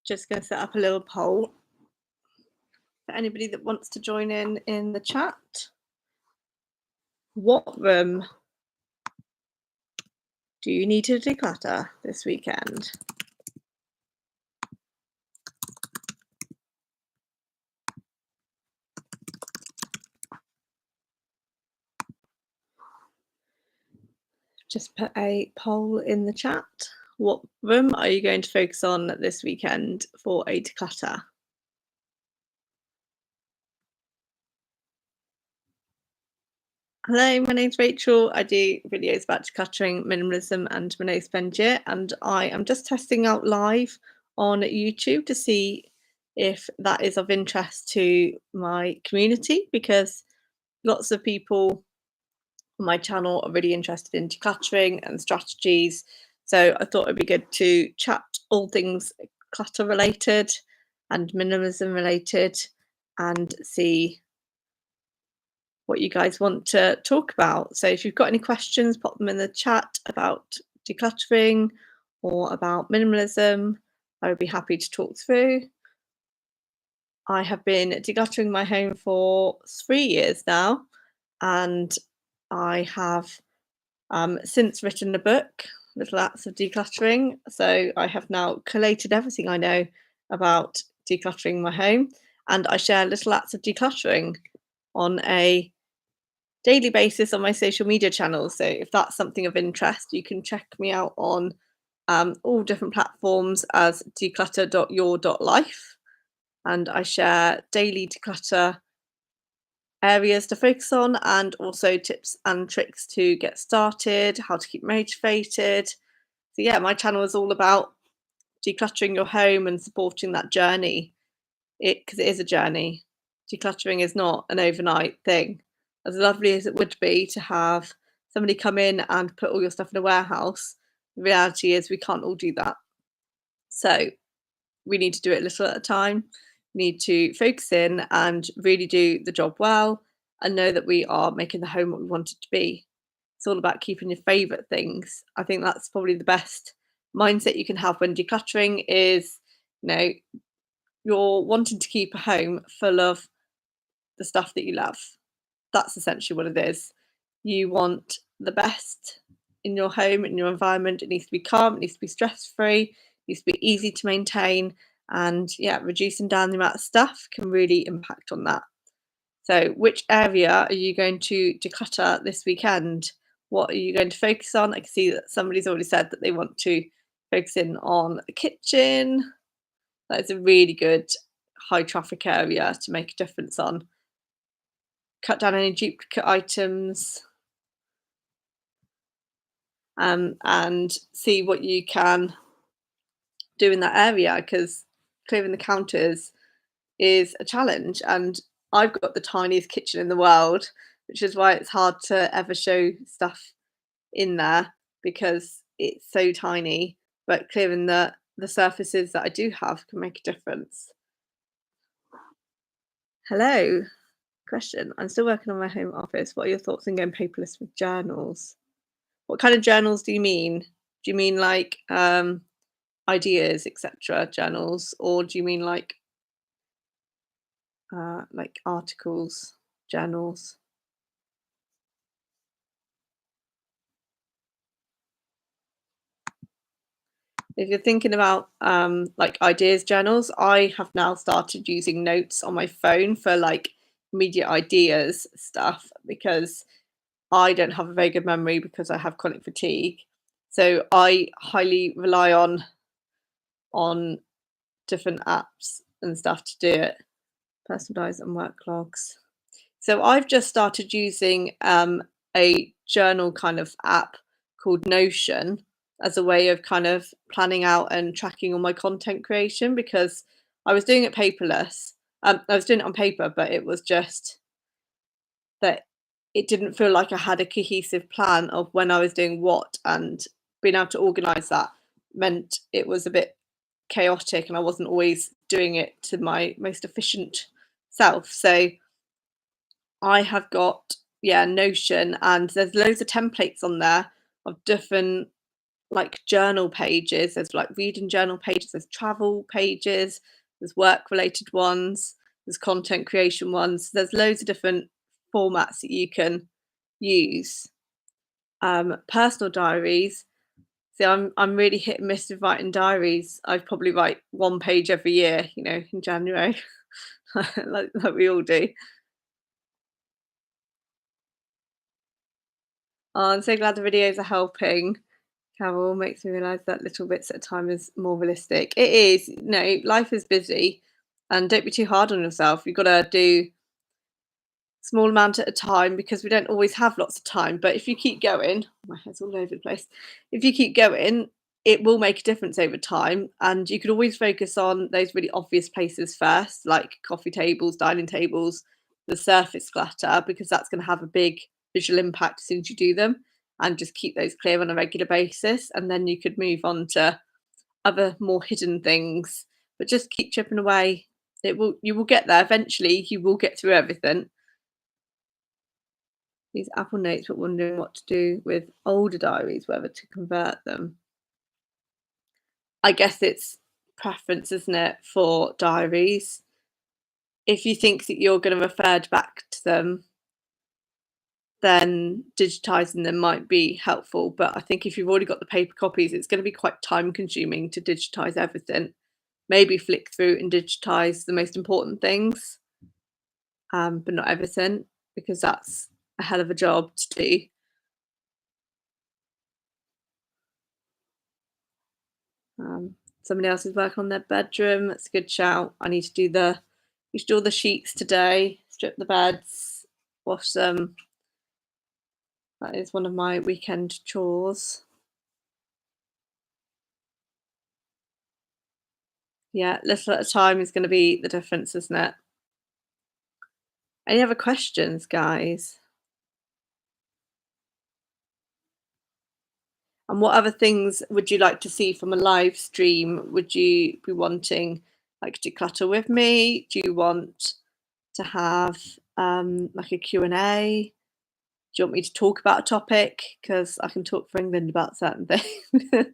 Just going to set up a little poll for anybody that wants to join in the chat. What room do you need to declutter this weekend? Just put a poll in the chat. What room are you going to focus on this weekend for a declutter? Hello, my name's Rachel. I do videos about decluttering, minimalism and minimalism budget, and I am just testing out live on YouTube to see if that is of interest to my community, because lots of people on my channel are really interested in decluttering and strategies. So I thought it'd be good to chat all things clutter related and minimalism related and see what you guys want to talk about. So if you've got any questions, pop them in the chat about decluttering or about minimalism. I would be happy to talk through. I have been decluttering my home for 3 years now, and I have since written a book, Little Acts of Decluttering. So I have now collated everything I know about decluttering my home, and I share little acts of decluttering on a daily basis on my social media channels. So if that's something of interest, you can check me out on all different platforms as declutter.your.life. And I share daily declutter areas to focus on and also tips and tricks to get started, how to keep motivated. So yeah, my channel is all about decluttering your home and supporting that journey. Because it is a journey. Decluttering is not an overnight thing. As lovely as it would be to have somebody come in and put all your stuff in a warehouse, the reality is we can't all do that. So we need to do it little at a time. We need to focus in and really do the job well and know that we are making the home what we want it to be. It's all about keeping your favourite things. I think that's probably the best mindset you can have when decluttering is, you're wanting to keep a home full of the stuff that you love. That's essentially what it is. You want the best in your home, in your environment. It needs to be calm, it needs to be stress-free, it needs to be easy to maintain. And yeah, reducing down the amount of stuff can really impact on that. So which area are you going to declutter this weekend? What are you going to focus on? I can see that somebody's already said that they want to focus in on the kitchen. That is a really good high traffic area to make a difference on. Cut down any duplicate items, and see what you can do in that area, because clearing the counters is a challenge. And I've got the tiniest kitchen in the world, which is why it's hard to ever show stuff in there because it's so tiny. But clearing the surfaces that I do have can make a difference. Hello. Question. I'm still working on my home office. What are your thoughts on going paperless with journals? What kind of journals do you mean? Do you mean like ideas, etc. journals, or do you mean like articles, journals? If you're thinking about like ideas journals, I have now started using notes on my phone for like immediate ideas stuff, because I don't have a very good memory because I have chronic fatigue. So I highly rely on different apps and stuff to do it. Personal diaries and work logs. So I've just started using a journal kind of app called Notion as a way of kind of planning out and tracking all my content creation, because I was doing it paperless. I was doing it on paper, but it was just that it didn't feel like I had a cohesive plan of when I was doing what, and being able to organise that meant it was a bit chaotic and I wasn't always doing it to my most efficient self. So I have got Notion, and there's loads of templates on there of different like journal pages. There's like reading journal pages, there's travel pages, there's work related ones, there's content creation ones. There's loads of different formats that you can use. Personal diaries. See, I'm really hit and miss with writing diaries. I probably write one page every year, in January, like we all do. Oh, I'm so glad the videos are helping. Carol makes me realise that little bits at a time is more realistic. It is, life is busy, and don't be too hard on yourself. You've got to do small amount at a time because we don't always have lots of time. But if you keep going, my head's all over the place. If you keep going, it will make a difference over time. And you could always focus on those really obvious places first, like coffee tables, dining tables, the surface clutter, because that's going to have a big visual impact as soon as you do them. And just keep those clear on a regular basis. And then you could move on to other more hidden things. But just keep chipping away. You will get there eventually. You will get through everything. These Apple Notes, but wondering what to do with older diaries, whether to convert them. I guess it's preference, isn't it, for diaries? If you think that you're going to refer back to them, then digitizing them might be helpful. But I think if you've already got the paper copies, it's going to be quite time consuming to digitize everything. Maybe flick through and digitize the most important things, but not everything, because that's a hell of a job to do. Somebody else is working on their bedroom. That's a good shout. I need to do all the sheets today, strip the beds, wash them. That is one of my weekend chores. Yeah, little at a time is going to be the difference, isn't it? Any other questions, guys? And what other things would you like to see from a live stream? Would you be wanting like declutter with me? Do you want to have like a Q&A? Do you want me to talk about a topic? Because I can talk for England about certain things. You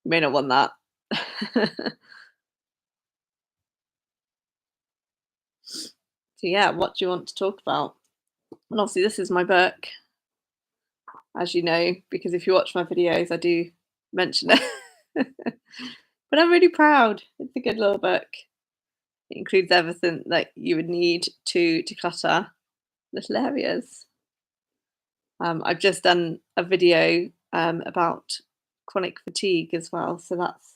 may not want that. So yeah, what do you want to talk about? And obviously this is my book, as you know, because if you watch my videos, I do mention it. But I'm really proud. It's a good little book. It includes everything that you would need to declutter little areas. I've just done a video about chronic fatigue as well, so that's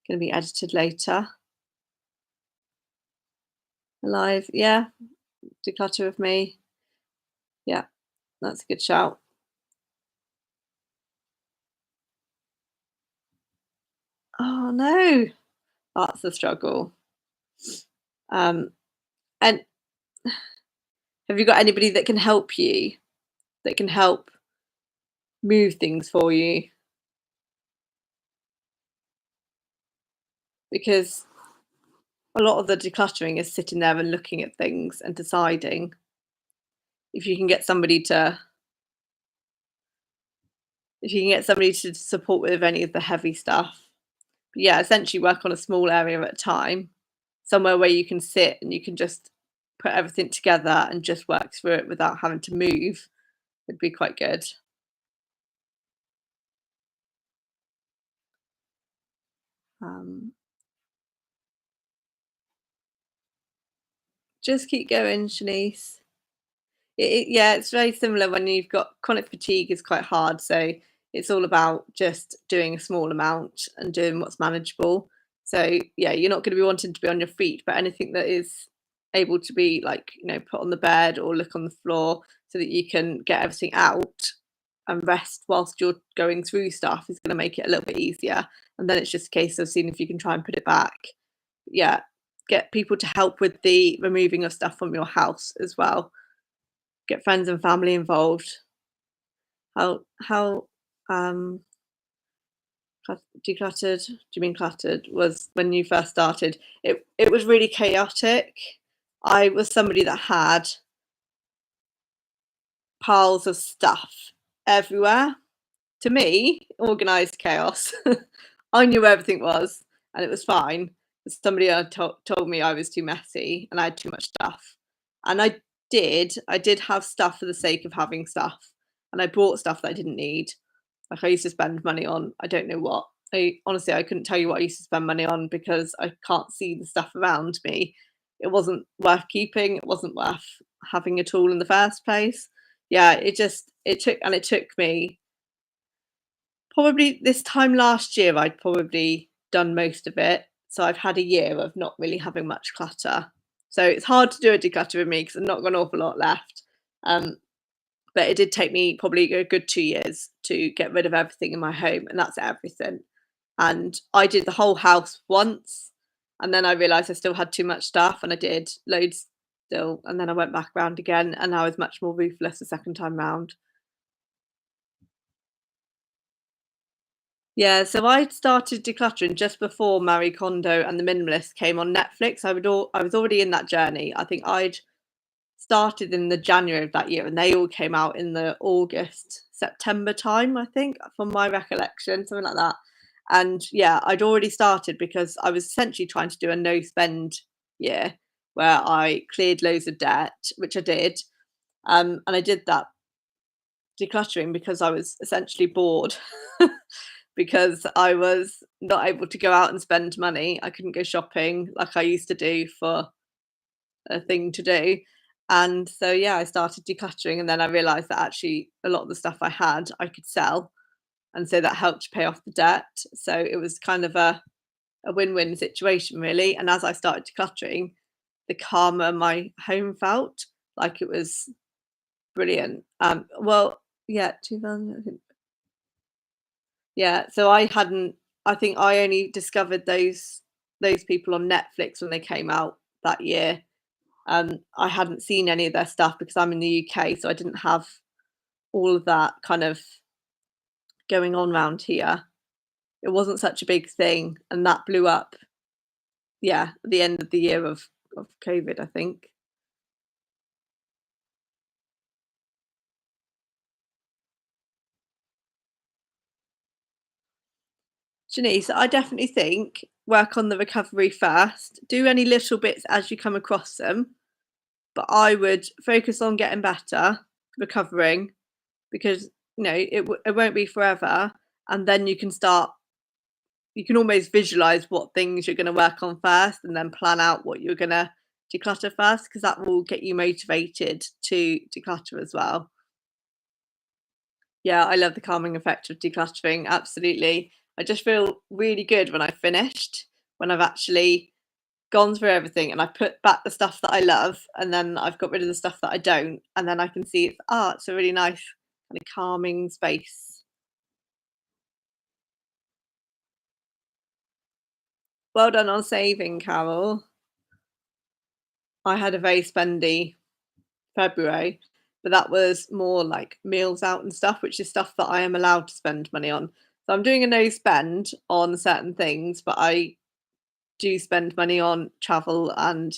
going to be edited later. Live, yeah, declutter with me. Yeah, that's a good shout. Oh no, that's a struggle. Um, and have you got anybody that can help you, that can help move things for you? Because a lot of the decluttering is sitting there and looking at things and deciding. If you can get somebody to support with any of the heavy stuff. But yeah, essentially work on a small area at a time, somewhere where you can sit and you can just put everything together and just work through it without having to move would be quite good. Um, just keep going, Shanice. Yeah, it's very similar when you've got chronic fatigue is quite hard. So it's all about just doing a small amount and doing what's manageable. So yeah, you're not going to be wanting to be on your feet, but anything that is able to be like, put on the bed or look on the floor so that you can get everything out and rest whilst you're going through stuff is going to make it a little bit easier. And then it's just a case of seeing if you can try and put it back. Yeah, get people to help with the removing of stuff from your house as well. Get friends and family involved. How decluttered, do you mean cluttered, was when you first started? It was really chaotic. I was somebody that had piles of stuff everywhere. To me, organised chaos. I knew where everything was, and it was fine. Somebody had told me I was too messy and I had too much stuff, and I did have stuff for the sake of having stuff, and I bought stuff that I didn't need. Like, I used to spend money on I don't know what. I honestly, I couldn't tell you what I used to spend money on because I can't see the stuff around me. It wasn't worth keeping, it wasn't worth having at all in the first place. Yeah, it took me probably this time last year, I'd probably done most of it. So I've had a year of not really having much clutter. So it's hard to do a declutter with me because I've not got an awful lot left. Um, but it did take me probably a good 2 years to get rid of everything in my home, and that's everything. And I did the whole house once, and then I realised I still had too much stuff, and I did loads still, and then I went back round again, and I was much more ruthless the second time round. Yeah, so I started decluttering just before Marie Kondo and the Minimalist came on Netflix. I was already in that journey. I think I'd started in the January of that year, and they all came out in the August, September time, I think, from my recollection, something like that. And yeah, I'd already started because I was essentially trying to do a no spend year where I cleared loads of debt, which I did. And I did that decluttering because I was essentially bored because I was not able to go out and spend money. I couldn't go shopping like I used to do for a thing to do. And so, yeah, I started decluttering, and then I realized that actually a lot of the stuff I had I could sell. And so that helped to pay off the debt. So it was kind of a win-win situation, really. And as I started decluttering, the calmer my home felt, like it was brilliant. Well, yeah, 2000, yeah, so I think I only discovered those people on Netflix when they came out that year. I hadn't seen any of their stuff because I'm in the UK, so I didn't have all of that kind of going on round here. It wasn't such a big thing, and that blew up, yeah, at the end of the year of COVID, I think. Janice, I definitely think work on the recovery first. Do any little bits as you come across them, but I would focus on getting better, recovering, because it won't be forever, and then you can almost visualize what things you're going to work on first and then plan out what you're going to declutter first, because that will get you motivated to declutter as well. Yeah, I love the calming effect of decluttering, absolutely. I just feel really good when I've finished, when I've actually gone through everything and I've put back the stuff that I love, and then I've got rid of the stuff that I don't, and then I can see it's a really nice kind of calming space. Well done on saving, Carol. I had a very spendy February, but that was more like meals out and stuff, which is stuff that I am allowed to spend money on. So I'm doing a no spend on certain things, but I do spend money on travel and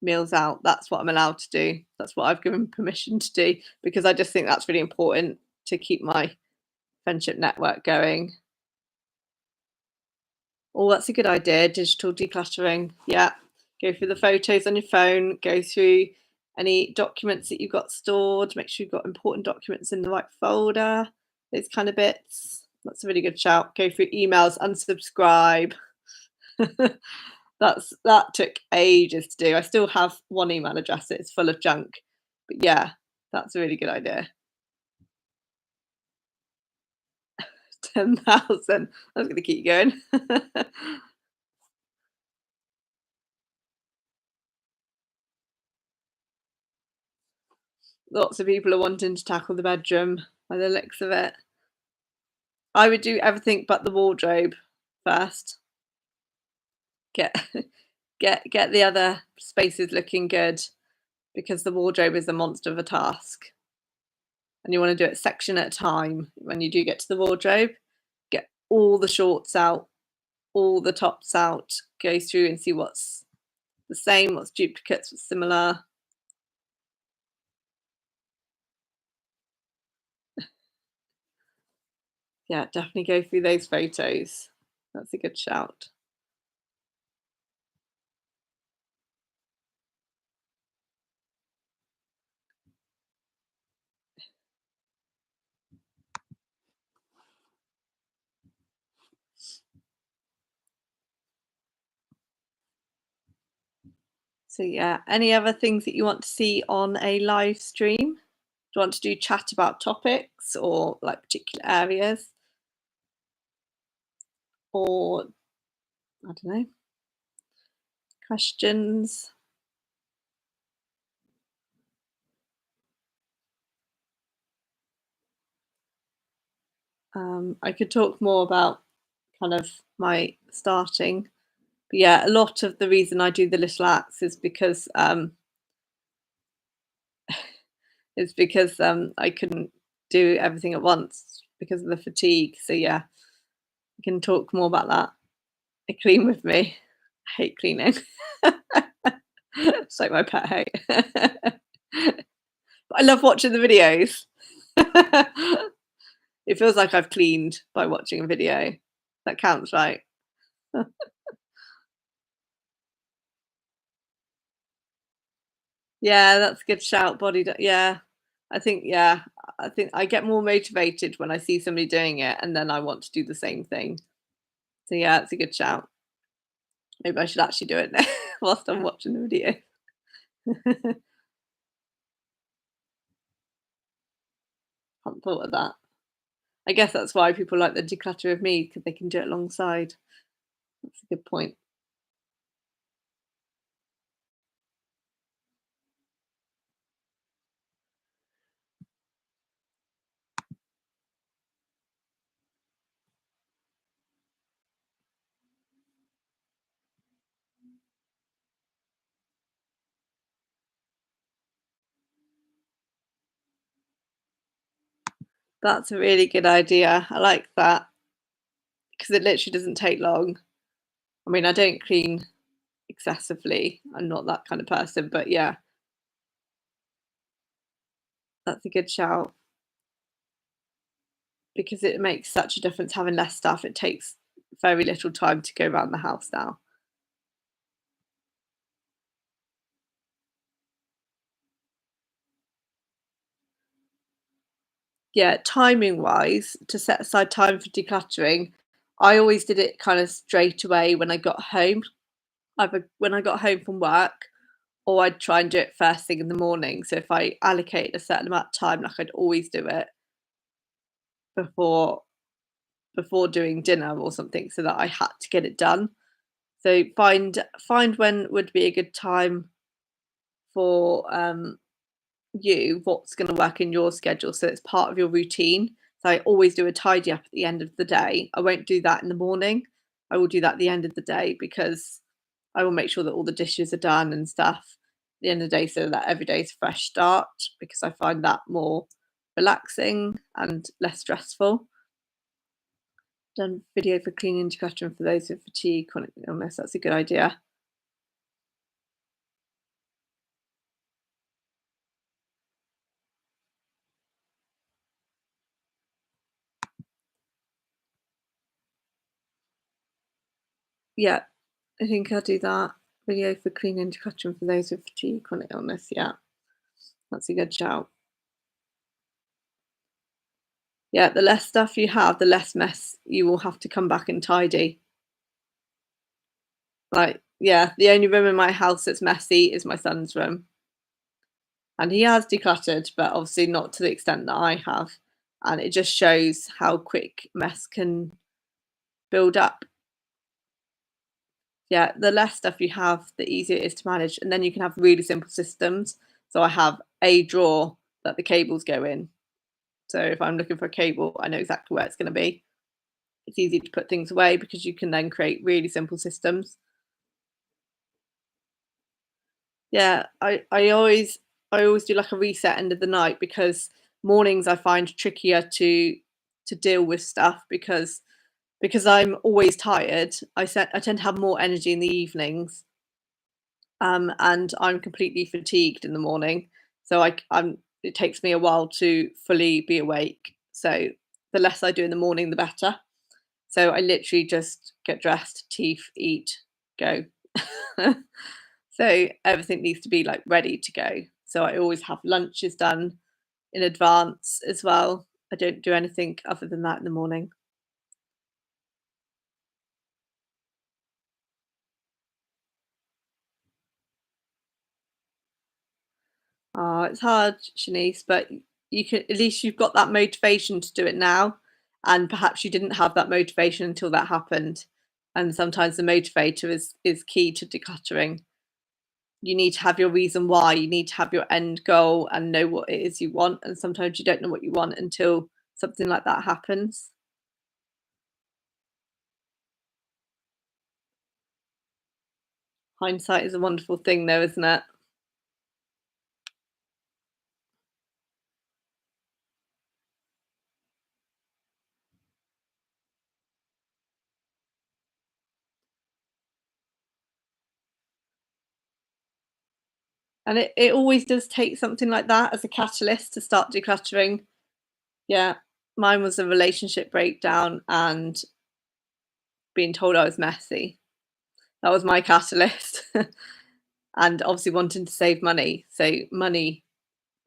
meals out. That's what I'm allowed to do. That's what I've given permission to do because I just think that's really important to keep my friendship network going. Oh, that's a good idea. Digital decluttering. Yeah. Go through the photos on your phone, go through any documents that you've got stored, make sure you've got important documents in the right folder, those kind of bits. That's a really good shout. Go through emails, unsubscribe. That took ages to do. I still have one email address that's full of junk. But yeah, that's a really good idea. 10,000. That's gonna keep you going. Lots of people are wanting to tackle the bedroom by the looks of it. I would do everything but the wardrobe first. Get get the other spaces looking good because the wardrobe is a monster of a task. And you want to do it section at a time. When you do get to the wardrobe, get all the shorts out, all the tops out, go through and see what's the same, what's duplicates, what's similar. Yeah, definitely go through those photos. That's a good shout. So yeah, any other things that you want to see on a live stream? Do you want to do chat about topics or like particular areas? Or I don't know, questions? I could talk more about kind of my starting. But yeah, a lot of the reason I do the little acts is because I couldn't do everything at once because of the fatigue. So yeah, I can talk more about that. Clean with me. I hate cleaning. It's like my pet hate. But I love watching the videos. It feels like I've cleaned by watching a video. That counts, right? Yeah, that's a good shout. Yeah, yeah, I think I get more motivated when I see somebody doing it, and then I want to do the same thing. So yeah, it's a good shout. Maybe I should actually do it now whilst I'm watching the video. Hadn't thought of that. I guess that's why people like the declutter of me because they can do it alongside. That's a good point. That's a really good idea. I like that because it literally doesn't take long. I mean, I don't clean excessively. I'm not that kind of person, but yeah, that's a good shout because it makes such a difference having less stuff. It takes very little time to go around the house now. Yeah, timing wise, to set aside time for decluttering, I always did it kind of straight away when I got home. Either when I got home from work or I'd try and do it first thing in the morning. So if I allocate a certain amount of time, like I'd always do it before before doing dinner or something so that I had to get it done. So find when would be a good time for you, what's going to work in your schedule so it's part of your routine. So I always do a tidy up at the end of the day. I won't do that in the morning. I will do that at the end of the day because I will make sure that all the dishes are done and stuff at the end of the day so that every day is a fresh start because I find that more relaxing and less stressful. Done video for cleaning, decluttering for those with fatigue, chronic illness. That's a good idea. Yeah, I think I'll do that. Video for cleaning, decluttering for those with fatigue, chronic illness. Yeah, that's a good shout. Yeah, the less stuff you have, the less mess you will have to come back and tidy. Like, yeah, the only room in my house that's messy is my son's room. And he has decluttered, but obviously not to the extent that I have. And it just shows how quick mess can build up. Yeah, the less stuff you have, the easier it is to manage. And then you can have really simple systems. So I have a drawer that the cables go in. So if I'm looking for a cable, I know exactly where it's going to be. It's easy to put things away because you can then create really simple systems. Yeah, I always do like a reset end of the night because mornings I find trickier to deal with stuff because I'm always tired. I tend to have more energy in the evenings, and I'm completely fatigued in the morning. So I'm it takes me a while to fully be awake. So the less I do in the morning, the better. So I literally just get dressed, teeth, eat, go. So everything needs to be like ready to go. So I always have lunches done in advance as well. I don't do anything other than that in the morning. Oh, it's hard, Shanice, but you can at least you've got that motivation to do it now. And perhaps you didn't have that motivation until that happened. And sometimes the motivator is key to decluttering. You need to have your reason why, you need to have your end goal and know what it is you want. And sometimes you don't know what you want until something like that happens. Hindsight is a wonderful thing though, isn't it? And it always does take something like that as a catalyst to start decluttering. Yeah. Mine was a relationship breakdown and being told I was messy. That was my catalyst. And obviously wanting to save money. So money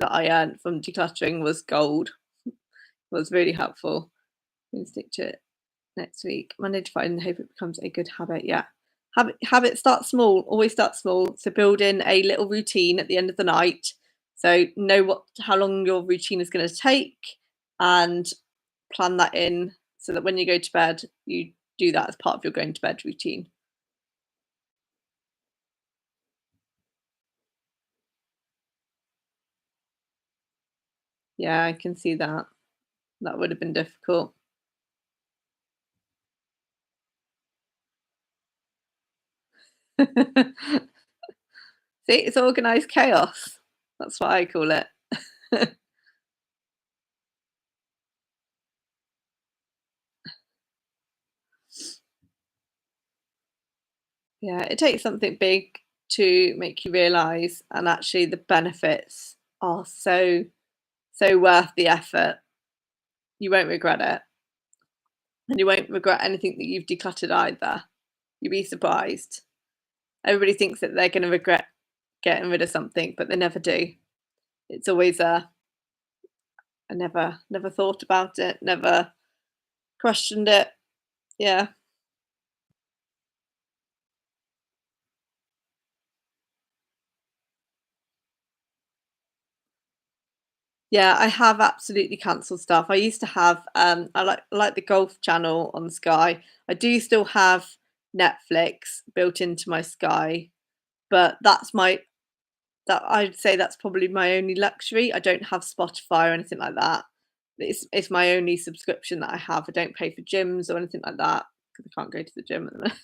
that I earned from decluttering was gold. Was really helpful. Gonna stick to it next week. Monday to Friday and hope it becomes a good habit. Yeah. Habit start small, always start small. So build in a little routine at the end of the night. So know what how long your routine is going to take and plan that in so that when you go to bed, you do that as part of your going to bed routine. Yeah, I can see that. That would have been difficult. See, it's organized chaos. That's what I call it. Yeah, it takes something big to make you realize, and actually the benefits are so worth the effort. You won't regret it, and you won't regret anything that you've decluttered either. You'd be surprised. Everybody thinks that they're going to regret getting rid of something, but they never do. It's always a I never thought about it, never questioned it. Yeah. Yeah, I have absolutely cancelled stuff. I used to have I like the golf channel on Sky. I do still have Netflix built into my Sky, but that I'd say that's probably my only luxury. I don't have Spotify or anything like that. It's my only subscription that I have. I don't pay for gyms or anything like that because I can't go to the gym at the minute.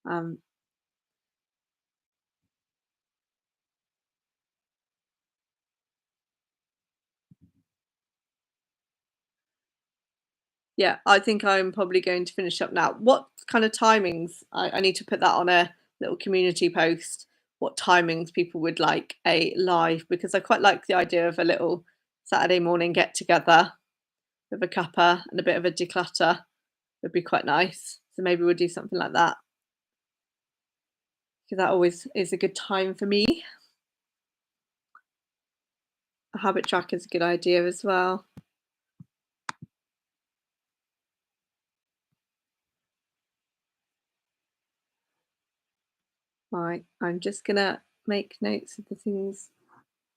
Um, Yeah, I think I'm probably going to finish up now. What kind of timings? I need to put that on a little community post. What timings people would like a live because I quite like the idea of a little Saturday morning get together with a cuppa and a bit of a declutter would be quite nice. So maybe we'll do something like that because that always is a good time for me. A habit track is a good idea as well. Right, I'm just gonna make notes of the things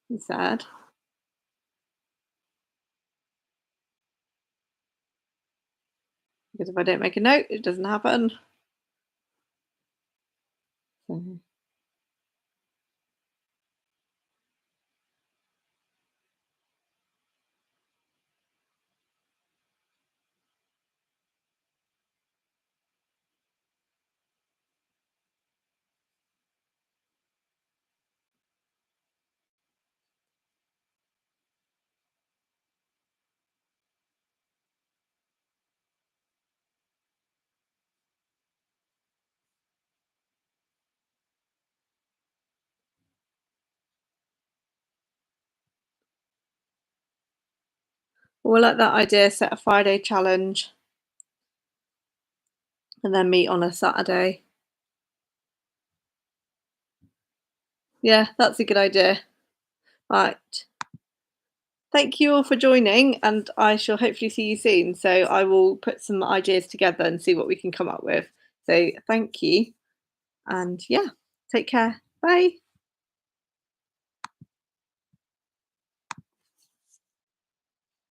you said because if I don't make a note, it doesn't happen. So Well, I like that idea, set a Friday challenge and then meet on a Saturday. Yeah, that's a good idea. Right. Thank you all for joining, and I shall hopefully see you soon. So I will put some ideas together and see what we can come up with. So thank you, and yeah, take care. Bye.